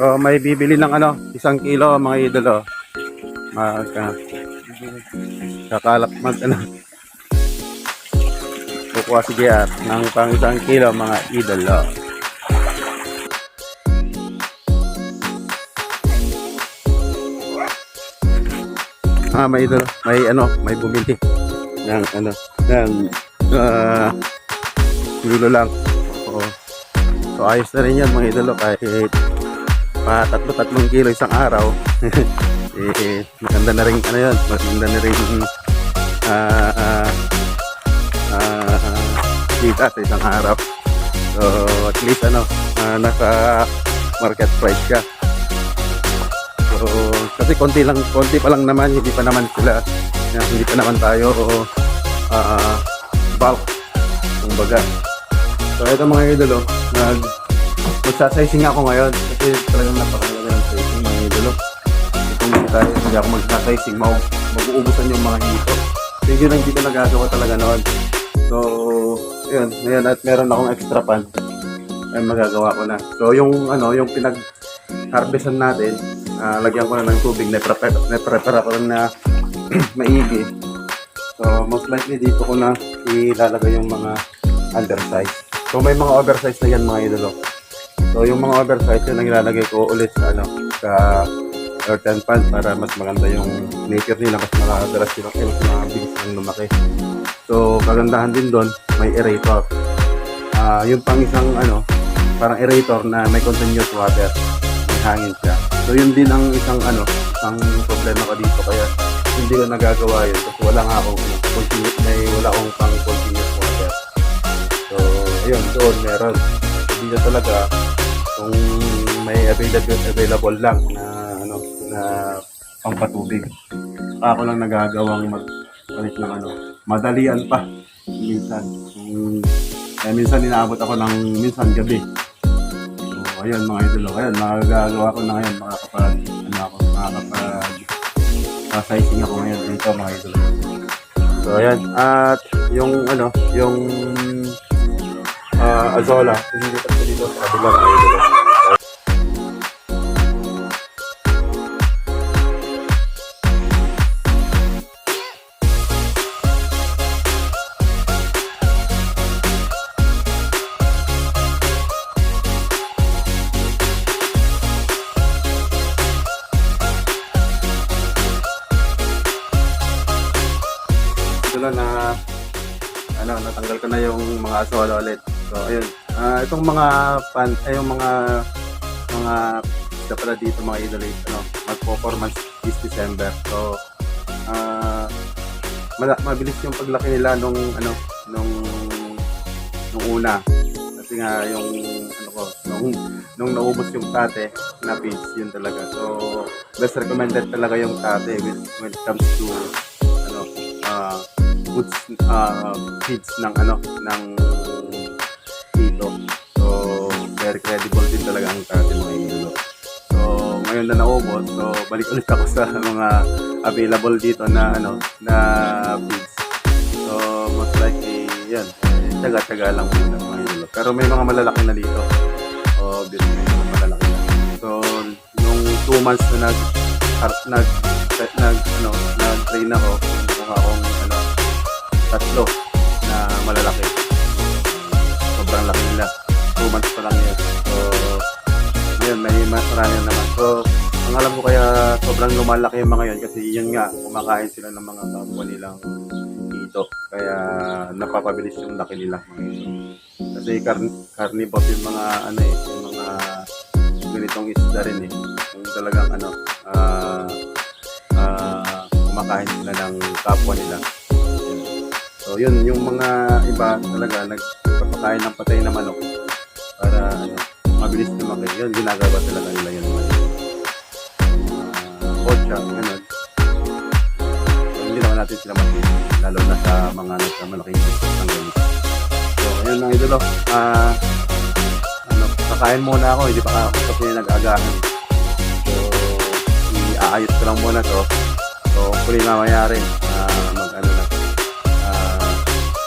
So may bibili ng 1 kilo mga idolo. Mag kakalap kukuha si JR ng pang 1 kilo mga idolo. May idolo, may bumili ng kilo lang. So ayos na rin yan mga idolo, kahit tatlong kilo isang araw. Maganda na rin maganda na rin kita sa isang araw. So at least nasa market price ka. So kasi konti pa lang naman, hindi pa naman tayo bulk kumbaga. So ito mga idolo, magsasizing ako ngayon kasi talagang napakalaga ng sizing mga idolo. Hindi ako magsasizing, mag-uubusan yung mga hito. So hindi ko nagagawa talaga noon. So ngayon at meron akong extra pan, ay magagawa ko na. So yung pinag-harvestan natin, lagyan ko na ng tubig, na-prepare ako na maigi. So most likely dito ko na ilalagay yung mga undersize. So may mga oversize na yan mga idolo. So yung mga oversize yun ang ilalagay ko ulit sa earthen pan para mas maganda yung nature nila, mas makadalas silang mga bilis ng lumaki. So kagandahan din doon, may aerator. Yung pang isang parang aerator na may continuous water, may hangin siya. So yun din ang isang problema ko dito, kaya hindi ko nagagawa yun kasi wala akong pang continuous water. So ayun, doon meron. So, dito talaga kung may available lang na pangpatubig, ako lang nagagawang magpalit ng madalian pa minsan. Minsan inaabot ako ng minsan gabi. So ayun mga idolo, ayun magagawa ko na ngayon, makakapag-sizing ako ngayon dito mga idolo. So ayan, at yung azola, hindi pa dito sa kabila mga idolo. Na natanggal ko na yung mga azola ulit. So ayun, itong mga yung mga isda pala dito mga idol, mag-performance this December. So mabilis yung paglaki nila nung una, kasi nga yung nung naubos yung tate na feeds, yun talaga. So best recommended talaga yung tate when it comes to feeds ng dito. So very credible din talaga ang tate mga idolo. So ngayon na naubos, so balik ulit ako sa mga available dito na feeds. So most likely yan, taga-taga lang muna mga idolo. Pero may mga malalaki na dito. Obviously may mga malalaki na. So nung 2 months na nag-train ako, mukha akong tatlo na malalaki. Sobrang laki nila. 2 months pa lang yun. So ngayon may marami naman. So ang alam ko kaya sobrang lumalaki yung mga yun, kasi yun nga, kumakain sila ng mga kapwa nilang dito. Kaya napapabilis yung laki nila mga yun. Kasi carnivore yung mga yung mga ganitong isda rin yung talagang kumakain sila ng kapwa nila. So yun, yung mga iba talaga nagpapakain ng patay na manok para mabilis na lumaki. Yun, ginagawa talaga nila yun. Kotsa, ganun. So hindi naman natin sila mabilis, lalo na sa mga malaking ng ganito. So ayun mga idolo, kakain muna ako, hindi pa ako nag-agahan. So iaayos ko lang muna to. So hopefully mamaya rin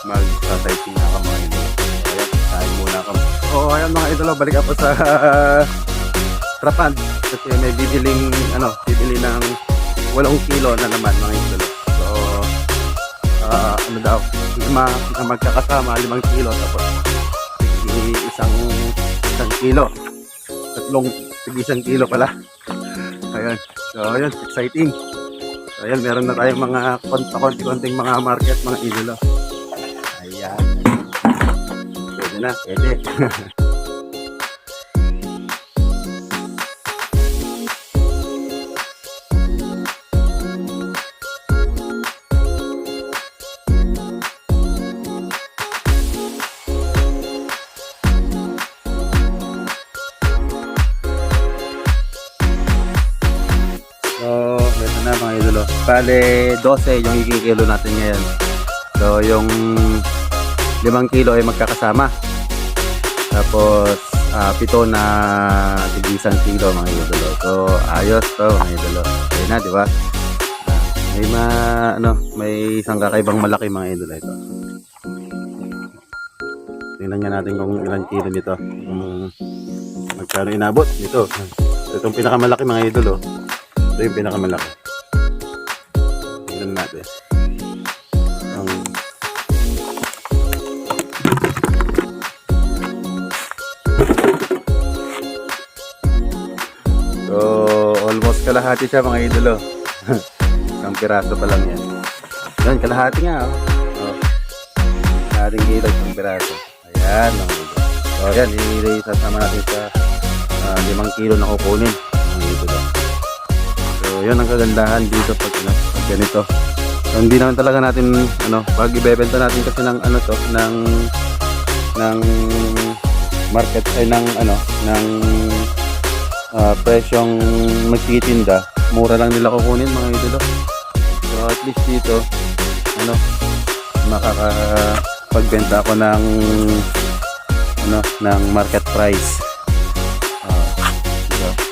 mag-sizing na ako mga idolo. Ayan, kain muna ako. So ayan mga idolo, balik ako sa trapan kasi may bibili ng 8 kilo na naman mga idolo. So ano daw, lima na magkakasama 5 kilo tapos isang kilo, isang kilo pala. Ayun, so ayun, exciting. So ayun, meron na tayong mga konting mga market mga idolo. Ayan, pwede na, pwede. So, ito na mga idolo. Bale, 12 yung ikikilo natin ngayon. So, yung 5 kilo ay magkakasama. Tapos, 7 na tig-1 kilo mga idolo. So, ayos to mga idolo. Ayun na, di ba? May isang kakaibang malaki mga idolo ito. Tingnan nga natin kung ilang kilo nito. Magkano inabot nito. Itong pinakamalaki mga idolo. Ito yung pinakamalaki. Tingnan natin. So, almost kalahati siya mga idolo. Isang piraso pa lang yan. Yan, kalahati nga. Kalahating kilo, isang piraso. Ayan, mga idolo. So, yan, sasama natin sa 5 kilo na kukunin. Mga idolo. So, yan ang kagandahan dito pag ganito. So, hindi naman talaga natin pag ibebenta natin kasi ng ng market ay ng presyong magtitinda, mura lang nila kukunin mga idolo. So, at least dito makakapagbenta ako ng market price.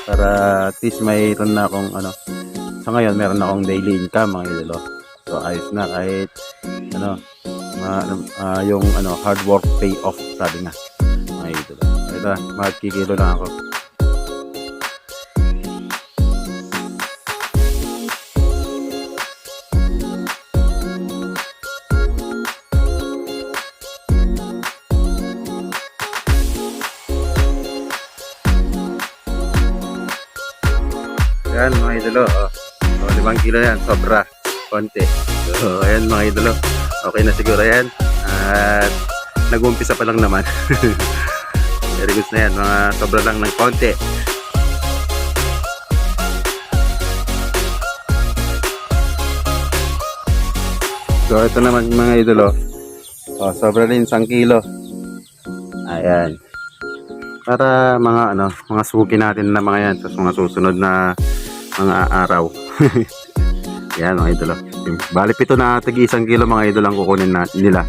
Para at least mayroon na akong sa ngayon meron na akong daily income mga idolo. So ayos na kahit yung hard work pay off sabi nga mga idolo. Ito, magkikilo lang ako. Ayan mga idolo, so, 5 kilo yan, sobra, konti. So ayan mga idolo, okay na siguro yan. At nag-uumpisa pa lang naman. Very good na yan, mga sobra lang ng konti. So ito naman mga idolo, sobra rin 1 kilo. Ayan. Para mga suki natin na mga yan sa mga susunod na mga araw. Yan mga idolo. Bali 7 na tig-1 kilo mga idolo ang kukunin nila.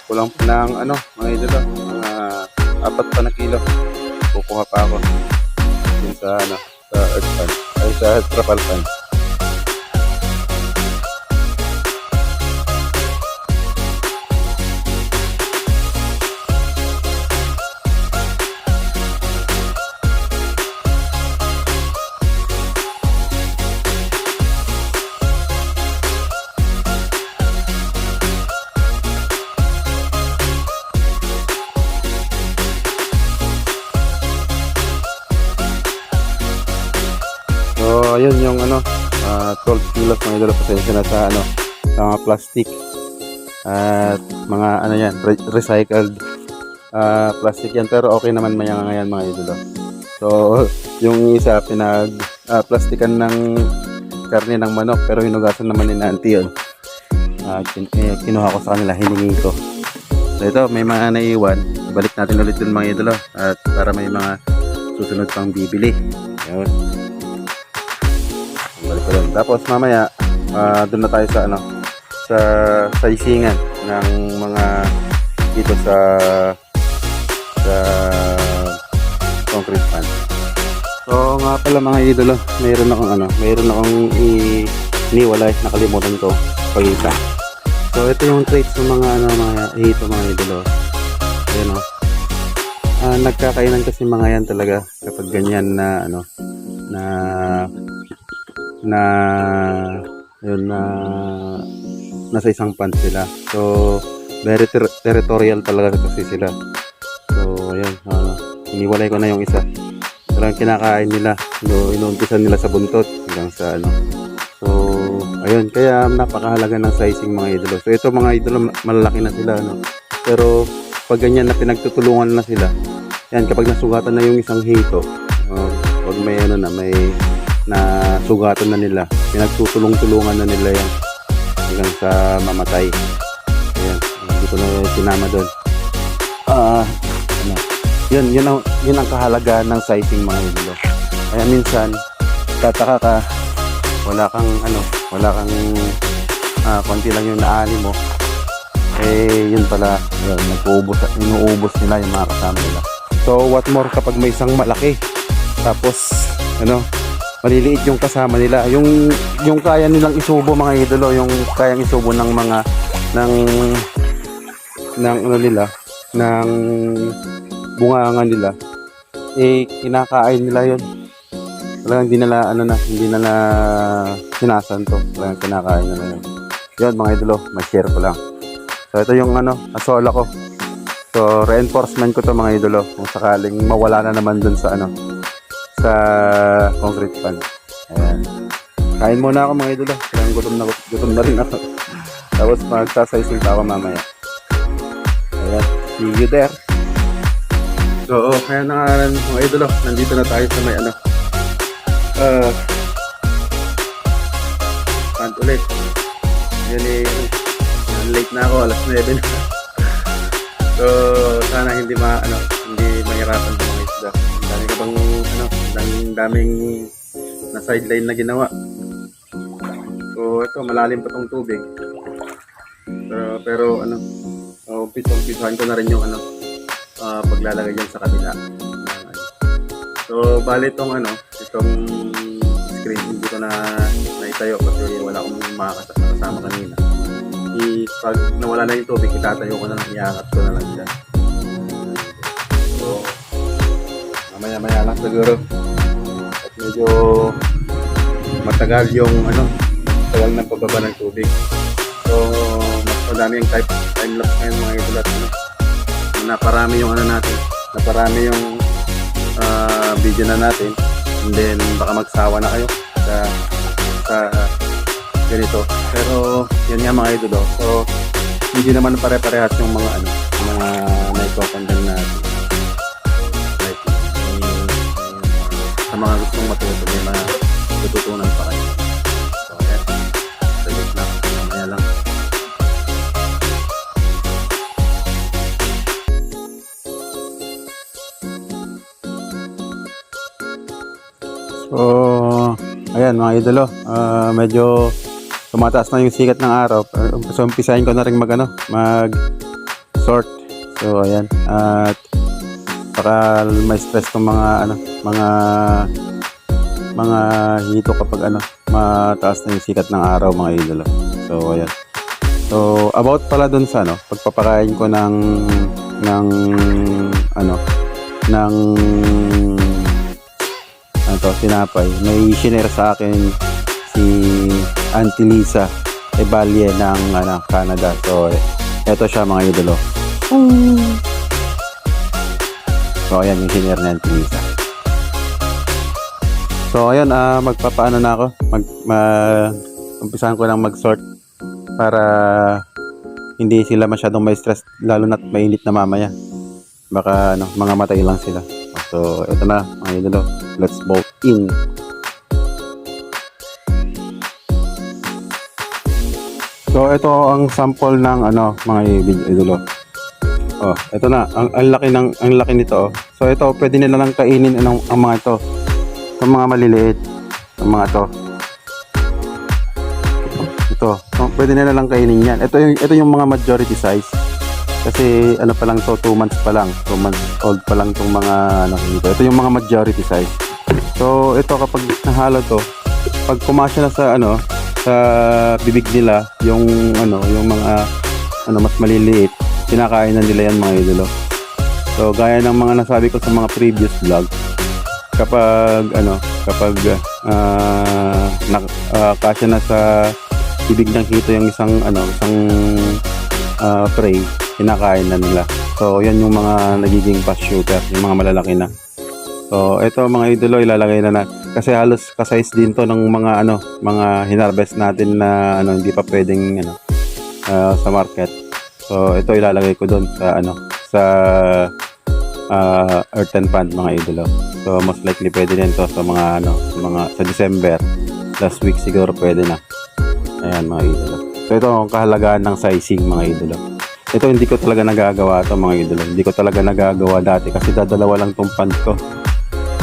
Kulang pa ng mga idolo, mga 4 pa na kilo. Kukuha pa ako dun sa earth pan, ay sa trapal pan. So ayun yung 12 kilos mga idolo, pasensya na sa sa mga plastic at mga yan, recycled plastic yan, pero okay naman ngayon mga idolo. So yung isa plastikan ng karne ng manok, pero hinugasan naman ni auntie yun. Kinuha ko sa kanila, hiningi ko. So ito, may mga naiwan, balik natin ulit yun mga idolo, at para may mga susunod pang bibili. Ayun. Tapos mamaya doon na tayo sa isingan ng mga dito sa concrete pan. So nga pala mga idolo, mayroon akong iniwalay, nakalimutan ko pagkita. So ito yung traits ng mga hito mga idolo. Ayan o. Nagkakainan kasi mga yan talaga kapag ganyan na nasa isang pond sila. So very territorial talaga kasi sila. So ayan, iniwalay ko na yung isa. Talagang kinakain nila, inuumpisan nila sa buntot hanggang sa So ayun, kaya napakahalaga ng sizing mga idolo. So ito mga idolo, malalaki na sila pero pag ganyan na pinagtutulungan na sila, yan, kapag nasugatan na yung isang hito, pag may may nasugatan na nila, pinagtutulong-tulungan na nila yan hanggang sa mamatay. Ayan, hindi ko na sinama doon. Yun ang kahalagahan ng sizing mga idolo. Kaya minsan tataka ka, wala kang konti lang yung naani mo, yun pala, inuubos nila yung mga kasama nila. So what more kapag may isang malaki, tapos maliliit yung kasama nila, yung kaya nilang isubo mga idolo, yung kayang isubo ng mga ng bungangan nila, kinakain nila yun. Talagang hindi nila sinasanto, talagang kinakain nila yun. Yun mga idolo, mag-share ko lang. So ito yung asola ko. So reinforcement ko to mga idolo, kung sakaling mawala na naman dun sa sa concrete pad. Ayan. Kain muna ako mga idolo, kaya gutom na rin ako. Tapos magsasizing pa ako mamaya. Ayan, see you there. So kaya na nga mga idolo, nandito na tayo sa may pant ulit. Yan late na ako, alas 9 na. So sana hindi mahirapan sa mga isda. Dami ka bang daming na sideline na ginawa. So ito, malalim pa tong tubig. Pero umpisahan ko na rin yung paglalagay dyan sa kabila. So bali itong screen hindi ko na naitayo kasi wala akong makakasama kanina. Pag nawala na yung tubig, itatayo ko na lang, iangat ko na lang dyan. So mamaya lang siguro, at medyo matagal yung tagal ng pagbaba ng tubig. So mas madami yung time lapse ngayon mga idol, at naparami yung naparami yung video na natin, and then baka magsawa na kayo sa ganito. Pero yan nga mga idol. So hindi naman pare-parehas yung mga naiko-condemn natin. Like, sa mga gustong matuto, may mga tututunan pa kayo. So ayan, salit lang, mamaya lang. So ayan mga idolo, medyo tumataas na yung sikat ng araw. So umpisahin ko na rin mag sort. So ayan, at baka may stress tong mga hito kapag mataas na yung sikat ng araw mga idolo. So ayan. So about pala dun sa pagpapakain ko ng tinapay, may shinare sa akin si Auntie Lisa Ebalye ng Canada. So eto siya mga idolo. So ayan yung shinare ni Auntie Lisa. So ayan, magpapaano na ako, umpisahan ko lang mag-sort para hindi sila masyadong may stress, lalo na't mainit na mamaya, baka mga matay lang sila. So eto na mga idolo, let's vote in. So ito ang sample ng mga idolo. Oh, ito na ang laki nito. So ito pwede nila lang kainin ang mga ito. Ang mga maliliit, ang mga to. Ito, pwede nila lang kainin 'yan. Ito yung mga majority size. Kasi pa lang to, 2 months pa lang. 2 months old pa lang tong mga dito. Ito yung mga majority size. So ito kapag nahalo to, pag kumasya na sa ano, sa bibig nila yung ano, yung mga ano mas maliliit, kinakain na nila yan mga idolo. So gaya ng mga nasabi ko sa mga previous vlog, kapag ano, kapag kasya na sa bibig ng hito yung isang ano, isang prey, kinakain na nila. So yan yung mga nagiging fast shooter, yung mga malalaki na. So ito mga idolo, ilalagay na kasi halos kasize din to ng mga ano, mga hinarvest natin na ano, hindi pa pwedeng ano, sa market. So ito ilalagay ko doon sa ano, sa earthen pan mga idolo. So most likely pwede din to sa mga ano, sa December last week siguro pwede na. Ayan mga idolo. So ito ang kahalagaan ng sizing mga idolo. Ito hindi ko talaga nagagawa to mga idolo. Hindi ko talaga nagagawa dati kasi dadalawa lang tong pan ko.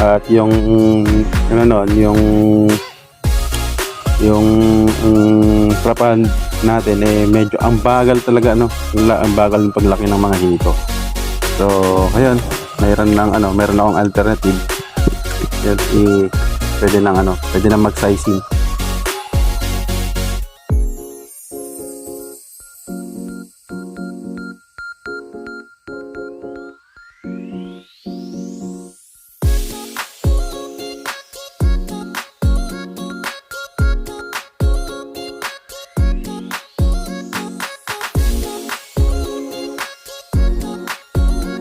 At yung ano, yung trapan natin eh medyo ang bagal talaga ano, ang bagal ng paglaki ng mga hito. So ayun, meron akong alternative. Yan, pwede nang mag-sizing.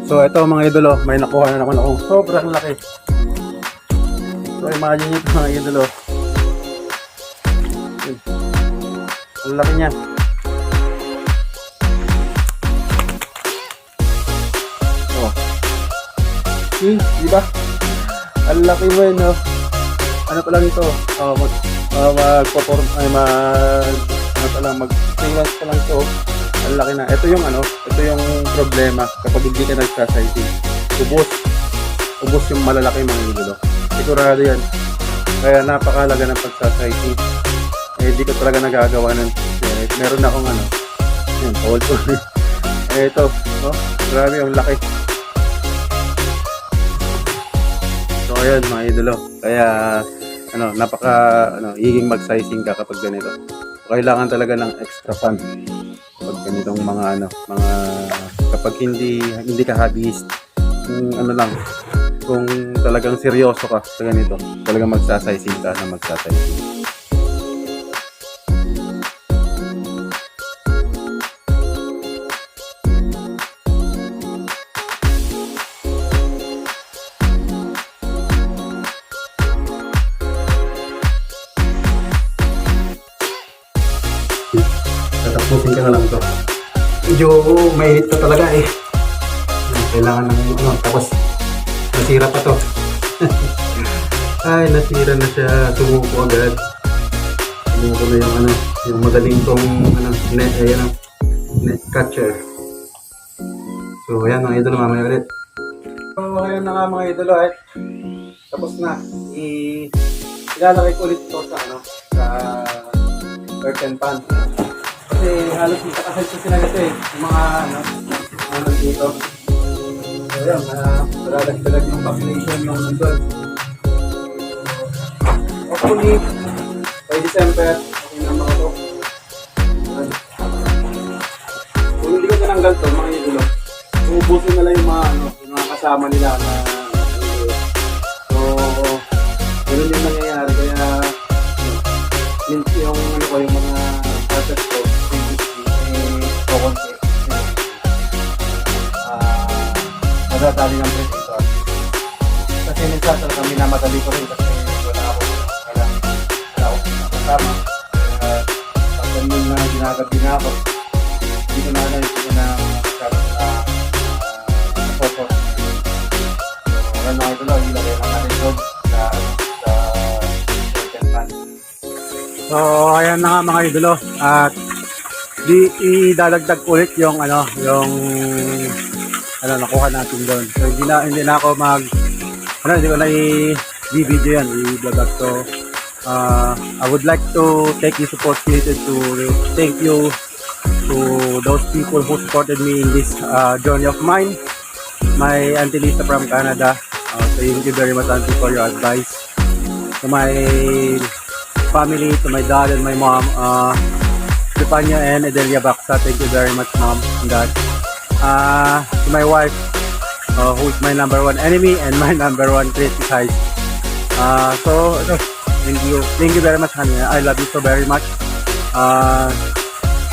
So ito mga idolo, may nakuha na naman ako. Sobrang laki. So imagine nyo ito mga idolo. Ang laki niya. Oh. Diba? Ang laki mo yun, no? Ano pa lang ito? Mag-freelance pa lang ito. Ang laki na. Ito yung problema kapag hindi ka nagsasizing. Ubos yung malalaki mga idolo. Sigurado yan. Kaya napakalaga ng pagsasizing. Hindi ko talaga nagagawa ng meron akong ano. Yan, hold ko. Ito, no? Grabe, ang laki. So ayan mga idolo. Kaya higing mag-sizing ka kapag ganito. Kailangan talaga ng extra pan. Kapag ganitong mga kapag hindi ka hobbyist, kung talagang seryoso ka sa ganito, talagang magsasizing ka na magsasizing. Tatapusin ka na lang ito. Medyo mainit pa talaga eh. Kailangan ng tapos nasira pa to. Ay, nasira na siya. Tumuko agad. Tumuko na yung madaling tong net catcher. So ayan mga idolo, mamaya ulit. So ayan na nga mga idolo eh. Tapos na. Ilalagay ko ulit ito sa earthen pan. Kasi halos nakasal ko sila nito eh. Yung mga dito. So yan, madalag yung population yung nandun. Hopefully, by December, okay na mga ito. Kung hindi ko tinanggal ito, mga idolo, uubusin na lang yung mga kasama nila na so, ganun yung nangyayari. Kaya, yung mga process ko, madadali ng predator. Kasi minsan kami namadali ko rin kasi wala akong kasama. Pag ganun na ginagabi na ako, hindi ko na alam ito na photo. Wala na ito lang, ilagay lang natin doon sa pan. So ayan na nga mga idolo, at idadagdag ulit yung nakuha natin doon. So hindi na ako hindi ko na i-video yan, i-vlog. So I would like to take this opportunity to thank you to those people who supported me in this journey of mine. My Auntie Lisa from Canada. So thank you very much, Auntie, for your advice. to my family, to my dad and my mom, Stefania and Edelia Baksa. Thank you very much, mom and dad. To my wife, who is my number one enemy and my number one criticize. So thank you very much, honey. I love you so very much.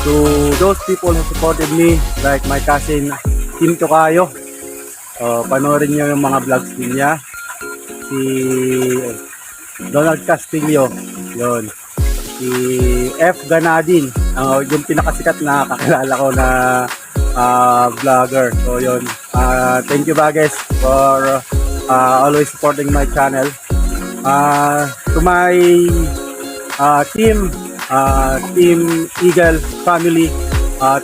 To those people who supported me, like my cousin Tim Tocayo, panoorin niyo yung mga vlogs niya. Si Donald Castillo, yon. Si F. Ganadin, yung pinakasikat na kakilala ko na vlogger. So yun, thank you ba guys for always supporting my channel. To my team Eagle family,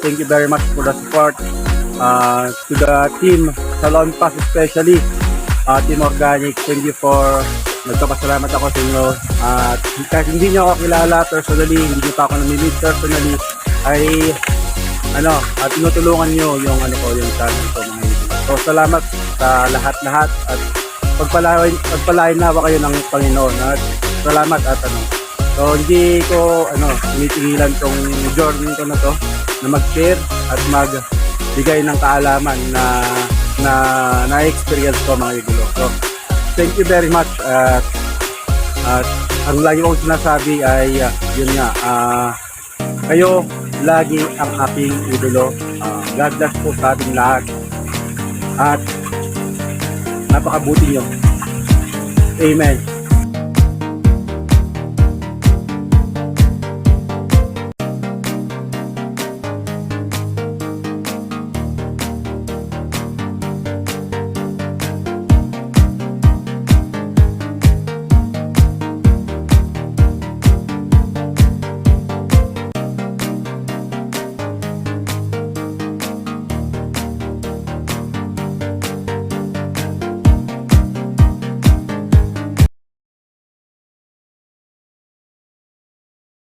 thank you very much for the support. To the team Salon Pass especially, Team Organic, thank you for nagpapasalamat ako sa inyo. Kahit hindi nyo ako kilala personally, hindi nyo pa ako nami-meet personally, ay tinutulungan nyo yung yung channel ko, mga YouTube. So salamat sa lahat-lahat at pagpalain nawa kayo ng Panginoon. At salamat at so hindi ko tinitingilan tong journey ko na to na mag-share at magbigay ng kaalaman na experience ko, mga idolo. So thank you very much. Ang lagi kong sinasabi ay yun nga, kayo lagi ang aking idolo. God bless po sa ating lahat at napakabuti nyo. Amen.